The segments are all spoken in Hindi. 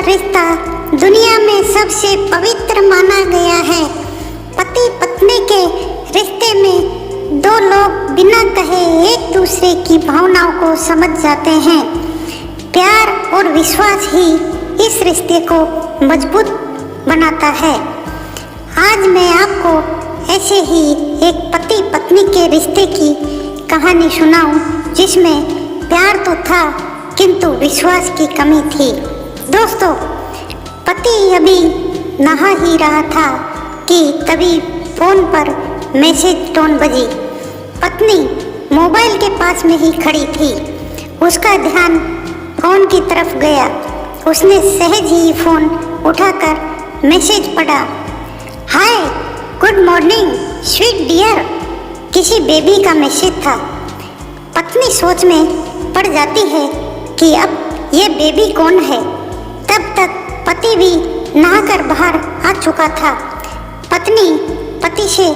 रिश्ता दुनिया में सबसे पवित्र माना गया है। पति पत्नी के रिश्ते में दो लोग बिना कहे एक दूसरे की भावनाओं को समझ जाते हैं। प्यार और विश्वास ही इस रिश्ते को मजबूत बनाता है। आज मैं आपको ऐसे ही एक पति पत्नी के रिश्ते की कहानी सुनाऊं, जिसमें प्यार तो था किंतु विश्वास की कमी थी। दोस्तों, पति अभी नहा ही रहा था कि तभी फोन पर मैसेज टोन बजी। पत्नी मोबाइल के पास में ही खड़ी थी। उसका ध्यान फोन की तरफ गया। उसने सहज ही फोन उठाकर मैसेज पढ़ा। हाय, गुड मॉर्निंग स्वीट डियर। किसी बेबी का मैसेज था। पत्नी सोच में पड़ जाती है कि अब ये बेबी कौन है। तब तक पति भी नहाकर बाहर आ चुका था। पत्नी पति से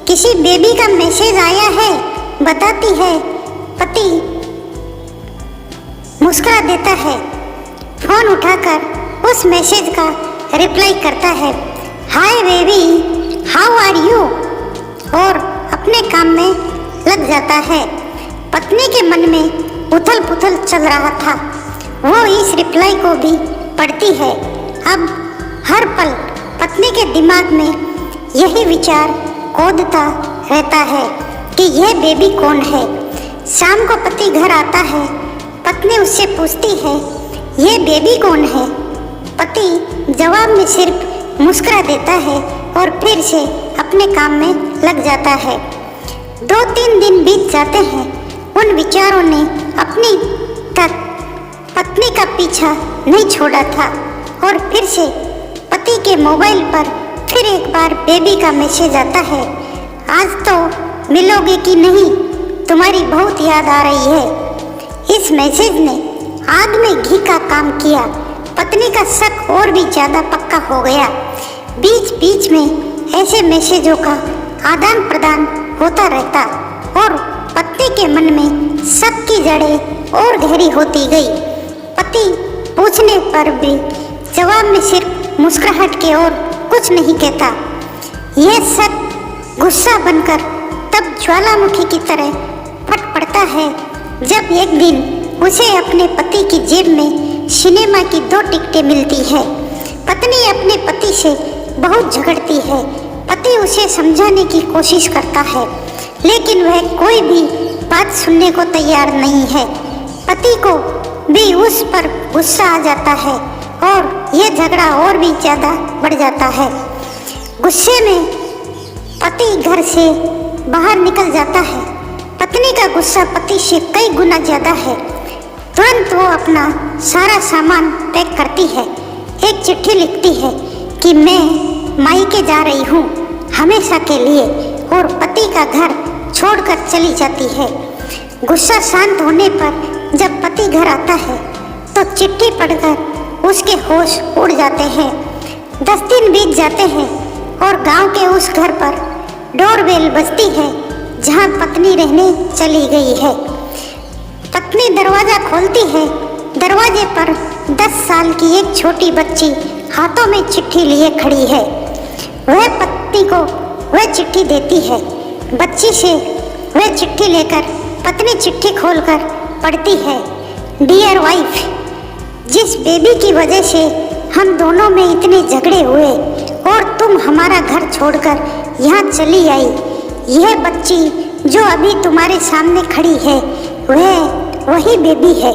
किसी बेबी का मैसेज आया है बताती है। पति मुस्कुरा देता है। फोन उठाकर उस मैसेज का रिप्लाई करता है, hi baby, how are you, और अपने काम में लग जाता है। पत्नी के मन में उथल पुथल चल रहा था। वो इस रिप्लाई को भी पढ़ती है। अब हर पल पत्नी के दिमाग में यही विचार कूदता रहता है कि यह बेबी कौन है। शाम को पति घर आता है। पत्नी उससे पूछती है, यह बेबी कौन है। पति जवाब में सिर्फ मुस्कुरा देता है और फिर से अपने काम में लग जाता है। 2-3 दिन बीत जाते हैं। उन विचारों ने अपनी तक पत्नी का पीछा नहीं छोड़ा था और फिर से पति के मोबाइल पर फिर एक बार बेबी का मैसेज आता है, आज तो मिलोगे कि नहीं, तुम्हारी बहुत याद आ रही है। इस मैसेज ने आग में घी का काम किया। पत्नी का शक और भी ज्यादा पक्का हो गया। बीच बीच में ऐसे मैसेजों का आदान प्रदान होता रहता और पत्नी के मन में शक की जड़ें और गहरी होती गई। पति पूछने पर भी जवाब में सिर्फ मुस्कुराहट के और कुछ नहीं कहता। यह शक गुस्सा बनकर तब ज्वालामुखी की तरह फट पड़ता है जब एक दिन उसे अपने पति की जेब में सिनेमा की 2 टिकटें मिलती है। पत्नी अपने पति से बहुत झगड़ती है। पति उसे समझाने की कोशिश करता है, लेकिन वह कोई भी बात सुनने को तैयार नहीं है। पति को भी उस पर गुस्सा आ जाता है और यह झगड़ा और भी ज़्यादा बढ़ जाता है। गुस्से में पति घर से बाहर निकल जाता है। पत्नी का गुस्सा पति से कई गुना ज़्यादा है। तुरंत वो अपना सारा सामान पैक करती है। एक चिट्ठी लिखती है कि मैं मायके जा रही हूँ हमेशा के लिए, और पति का घर छोड़कर चली जाती है। गुस्सा शांत होने पर जब पति घर आता है तो चिट्ठी पढ़कर उसके होश उड़ जाते हैं। 10 दिन बीत जाते हैं और गांव के उस घर पर डोरबेल बजती है जहां पत्नी रहने चली गई है। पत्नी दरवाजा खोलती है। दरवाजे पर 10 साल की एक छोटी बच्ची हाथों में चिट्ठी लिए खड़ी है। वह पत्नी को वह चिट्ठी देती है। बच्ची से वह चिट्ठी लेकर पत्नी चिट्ठी खोलकर पढ़ती है, डियर वाइफ, जिस बेबी की वजह से हम दोनों में इतने झगड़े हुए और तुम हमारा घर छोड़कर यहाँ चली आई, यह बच्ची जो अभी तुम्हारे सामने खड़ी है वह वही बेबी है।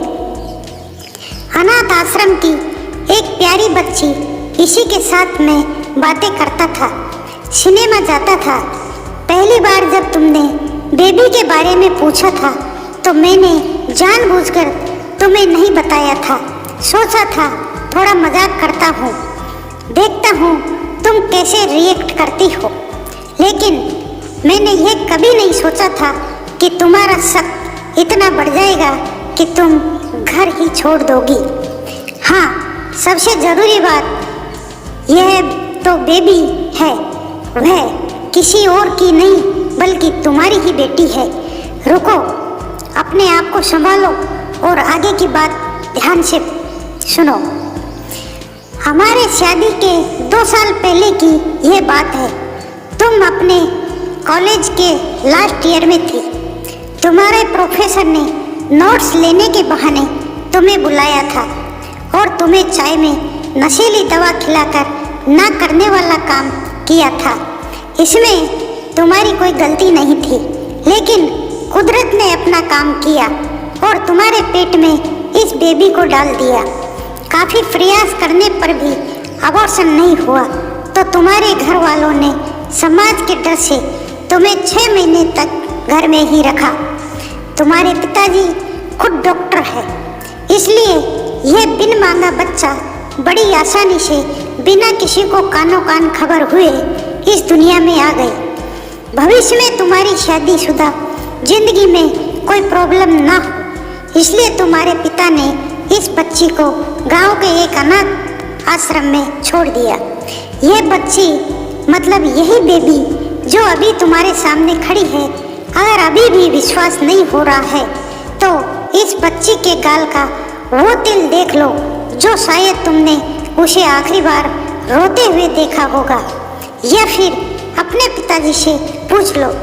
अनाथ आश्रम की एक प्यारी बच्ची इसी के साथ में बातें करता था, सिनेमा जाता था। पहली बार जब तुमने बेबी के बारे में पूछा था तो मैंने जानबूझकर तुम्हें नहीं बताया था। सोचा था थोड़ा मजाक करता हूँ, देखता हूँ तुम कैसे रिएक्ट करती हो, लेकिन मैंने यह कभी नहीं सोचा था कि तुम्हारा शक इतना बढ़ जाएगा कि तुम घर ही छोड़ दोगी। हाँ, सबसे ज़रूरी बात यह तो बेबी है, वह किसी और की नहीं बल्कि तुम्हारी ही बेटी है। रुको, अपने आप को संभालो और आगे की बात ध्यान से सुनो। हमारे शादी के 2 साल पहले की यह बात है। तुम अपने कॉलेज के लास्ट ईयर में थी। तुम्हारे प्रोफेसर ने नोट्स लेने के बहाने तुम्हें बुलाया था और तुम्हें चाय में नशीली दवा खिलाकर ना करने वाला काम किया था। इसमें तुम्हारी कोई गलती नहीं थी, लेकिन कुदरत ने अपना काम किया और तुम्हारे पेट में इस बेबी को डाल दिया। काफ़ी प्रयास करने पर भी अबॉर्शन नहीं हुआ तो तुम्हारे घर वालों ने समाज के डर से तुम्हें 6 महीने तक घर में ही रखा। तुम्हारे पिताजी खुद डॉक्टर है, इसलिए यह बिन मांगा बच्चा बड़ी आसानी से बिना किसी को कानों कान खबर हुए इस दुनिया में आ गए। भविष्य में तुम्हारी शादीशुदा जिंदगी में कोई प्रॉब्लम ना हो, इसलिए तुम्हारे पिता ने इस बच्ची को गांव के एक अनाथ आश्रम में छोड़ दिया। यह बच्ची मतलब यही बेबी जो अभी तुम्हारे सामने खड़ी है, अगर अभी भी विश्वास नहीं हो रहा है तो इस बच्ची के गाल का वो तिल देख लो जो शायद तुमने उसे आखिरी बार रोते हुए देखा होगा, या फिर अपने पिताजी से पूछ लो।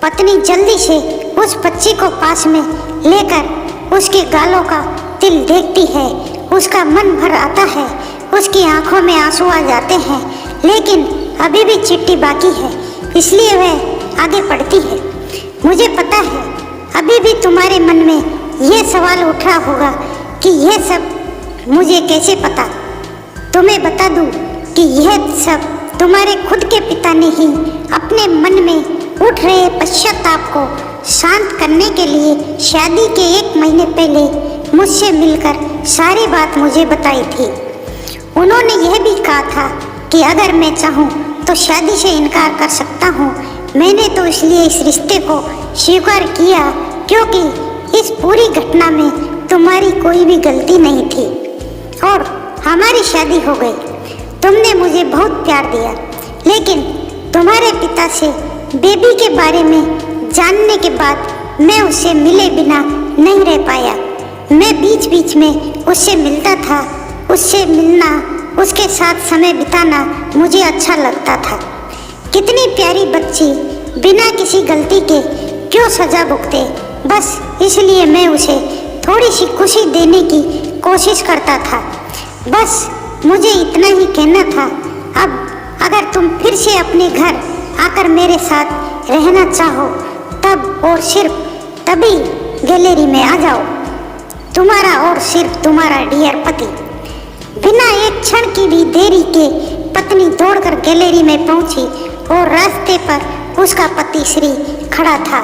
पत्नी जल्दी से उस बच्ची को पास में लेकर उसके गालों का तिल देखती है। उसका मन भर आता है, उसकी आंखों में आंसू आ जाते हैं, लेकिन अभी भी चिट्ठी बाकी है, इसलिए वह आगे बढ़ती है। मुझे पता है अभी भी तुम्हारे मन में यह सवाल उठ रहा होगा कि यह सब मुझे कैसे पता। तुम्हें बता दूं कि यह सब तुम्हारे खुद के पिता ने ही अपने मन में उठ रहे पश्चाताप को शांत करने के लिए शादी के 1 महीने पहले मुझसे मिलकर सारी बात मुझे बताई थी। उन्होंने यह भी कहा था कि अगर मैं चाहूँ तो शादी से इनकार कर सकता हूँ। मैंने तो इसलिए इस रिश्ते को स्वीकार किया क्योंकि इस पूरी घटना में तुम्हारी कोई भी गलती नहीं थी और हमारी शादी हो गई। तुमने मुझे बहुत प्यार दिया, लेकिन तुम्हारे पिता से बेबी के बारे में जानने के बाद मैं उससे मिले बिना नहीं रह पाया। मैं बीच बीच में उससे मिलता था। उससे मिलना, उसके साथ समय बिताना मुझे अच्छा लगता था। कितनी प्यारी बच्ची बिना किसी गलती के क्यों सजा भुगते, बस इसलिए मैं उसे थोड़ी सी खुशी देने की कोशिश करता था। बस मुझे इतना ही कहना था। अब अगर तुम फिर से अपने घर आकर मेरे साथ रहना चाहो तब और सिर्फ तभी गैलरी में आ जाओ। तुम्हारा और सिर्फ तुम्हारा डियर पति। बिना एक क्षण की भी देरी के पत्नी दौड़कर गैलरी में पहुंची और रास्ते पर उसका पति श्री खड़ा था।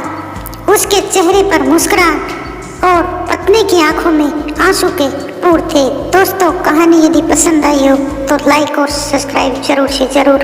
उसके चेहरे पर मुस्कुराहट और पत्नी की आंखों में आंसू के पूर थे। दोस्तों, कहानी यदि पसंद आई हो तो लाइक और सब्सक्राइब जरूर से जरूर